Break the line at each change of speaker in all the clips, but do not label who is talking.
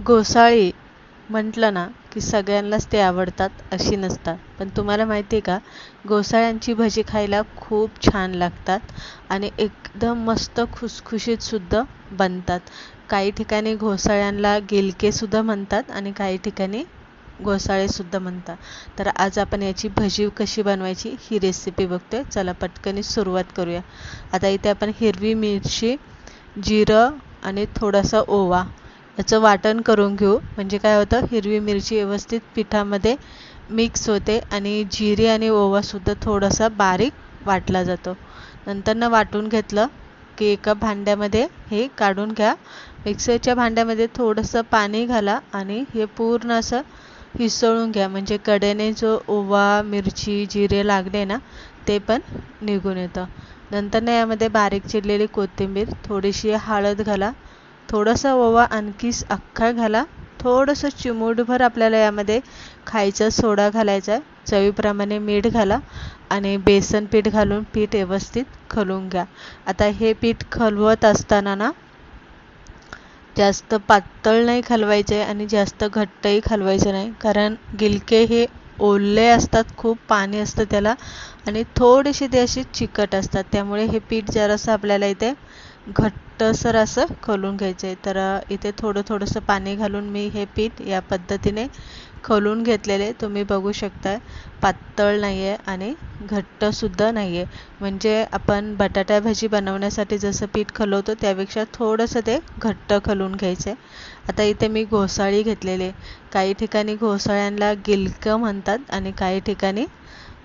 घोसाळी म्हटलं ना की सगळ्यांनाच ते आवडतात अशी नसतात. पण तुम्हाला माहिती आहे का, घोसाळ्यांची भजी खायला खूप छान लागतात आणि एकदम मस्त खुसखुशीतसुद्धा बनतात. काही ठिकाणी घोसाळ्यांना गिलकेसुद्धा म्हणतात आणि काही ठिकाणी घोसाळेसुद्धा म्हणतात. तर आज आपण याची भजी कशी बनवायची ही रेसिपी बघतोय. चला पटकन सुरुवात करूया. आता इथे आपण हिरवी मिरची, जिरं आणि थोडासा ओवा याचं वाटण करून घेऊ. म्हणजे काय होतं, हिरवी मिरची व्यवस्थित पिठामध्ये मिक्स होते आणि जिरे आणि ओवासुद्धा थोडासा बारीक वाटला जातो. नंतर वाटून घेतलं की एका भांड्यामध्ये हे काढून घ्या. मिक्सरच्या भांड्यामध्ये थोडंसं पाणी घाला आणि हे पूर्ण असं हिसळून घ्या. म्हणजे कडेने जो ओवा, मिरची, जिरे लागले ना ते पण निघून येतं. नंतर यामध्ये बारीक चिरलेली कोथिंबीर, थोडीशी हळद घाला, थोडासा ओवा आणखी अख्खा घाला, थोडंसं चिमूटभर आपल्याला यामध्ये खायचा सोडा घालायचा, चवीप्रमाणे मीठ घाला आणि बेसन पीठ घालून पीठ व्यवस्थित खलवून घ्या. आता हे पीठ खलवत असताना ना जास्त पातळ नाही खलवायचे आणि जास्त घट्टही खलवायचं नाही, कारण गिलके हे ओले असतात, खूप पाणी असतं त्याला आणि थोडेसे ते असे चिकट असतात. त्यामुळे हे पीठ जरासं आपल्याला इथे घट्टसर असं खलून घ्यायचं आहे. तर इथे थोडंसं पाणी घालून मी हे पीठ या पद्धतीने खलून घेतलेले तुम्ही बघू शकता. पातळ नाही आहे आणि घट्टसुद्धा नाही आहे. म्हणजे आपण बटाटा भाजी बनवण्यासाठी जसं पीठ खलवतो त्यापेक्षा थोडंसं ते घट्ट खलून घ्यायचं आहे. आता इथे मी घोसाळी घेतलेले. काही ठिकाणी घोसाळ्यांना गिलकं म्हणतात आणि काही ठिकाणी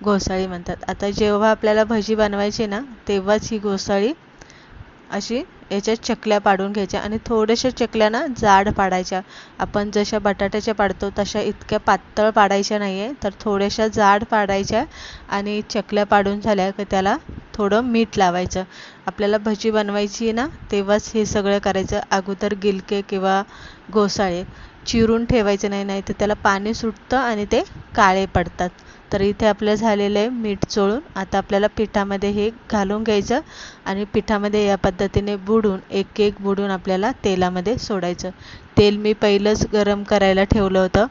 घोसाळी म्हणतात. आता जेव्हा आपल्याला भजी बनवायची ना तेव्हाच ही घोसाळी अशी याच्या चकल्या पाडून घ्यायच्या आणि थोड्याशा चकल्या ना जाड पाडायच्या. आपण जशा बटाट्याच्या पाडतो तशा इतक्या पातळ पाडायच्या नाही आहे, तर थोड्याशा जाड पाडायच्या आणि चकल्या पाडून झाल्या की त्याला थोडं मीठ लावायचं. आपल्याला भजी बनवायची ना तेव्हाच हे सगळं करायचं. अगोदर गिलके किंवा घोसाळे चिरून ठेवायचे नाही, नाही तर त्याला पाणी सुटतं आणि ते काळे पडतात. तर इथे आपलं झालेलं आहे मीठ चोळून. आता आपल्याला पिठामध्ये हे घालून घ्यायचं आणि पिठामध्ये या पद्धतीने बुडून एक एक बुडून आपल्याला तेलामध्ये सोडायचं. तेल मी पहिलंच गरम करायला ठेवलं होतं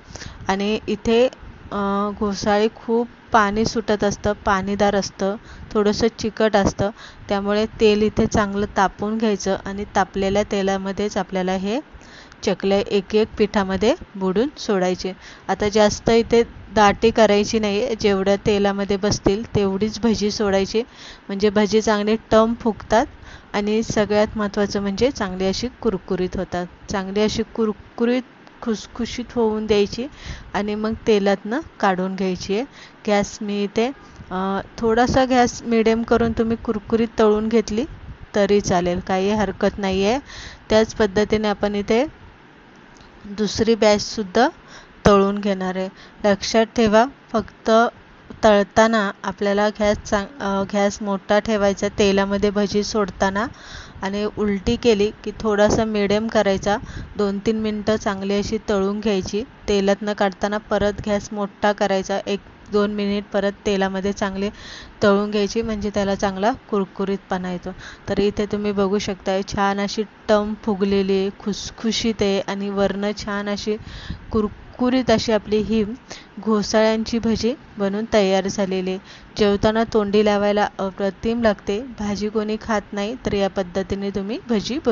आणि इथे घोसाळी खूप पाणी सुटत असतं, पाणीदार असतं, थोडंसं चिकट असतं. त्यामुळे तेल इथे चांगलं तापून घ्यायचं आणि तापलेल्या तेलामध्येच आपल्याला हे चकल्या एक एक पिठामध्ये बुडून सोडायचे. आता जास्त इथे दाटी करायची नाही, जेवढ्या तेलामध्ये बसतील तेवढीच भजी सोडायची. म्हणजे भजी चांगली टम फुगतात आणि सगळ्यात महत्त्वाचं म्हणजे चांगली अशी कुरकुरीत होतात. चांगली अशी कुरकुरीत खुसखुशीत होऊन द्यायची आणि मग तेलातनं काढून घ्यायची आहे. गॅस मी इथे थोडासा गॅस मिडियम करून तुम्ही कुरकुरीत तळून घेतली तरी चालेल, काही हरकत नाही आहे. त्याच पद्धतीने आपण इथे दुसरी बॅचसुद्धा तळून घेणार आहे. लक्षात ठेवा, फक्त तळताना आपल्याला गॅस मोठा ठेवायचा तेलामध्ये भजी सोडताना आणि उलटी केली की थोडासा मिडियम करायचा. 2-3 मिनटं चांगली अशी तळून घ्यायची. तेलातनं काढताना परत गॅस मोठा करायचा. 1-2 मिनिट परत तेलामध्ये चांगले तळून घ्यायची, म्हणजे त्याला चांगला कुरकुरीतपणा येतो. तर इथे तुम्ही बघू शकता छान अशी टम फुगलेली खुसखुशीत आहे आणि वरनं छान अशी कुरकुरीत अशी आपली ही घोसाळ्यांची भजी बनून तयार झालेली आहे. जेवताना तोंडी लावायला अप्रतिम लागते. भाजी कोणी खात नाही तर या पद्धतीने तुम्ही भजी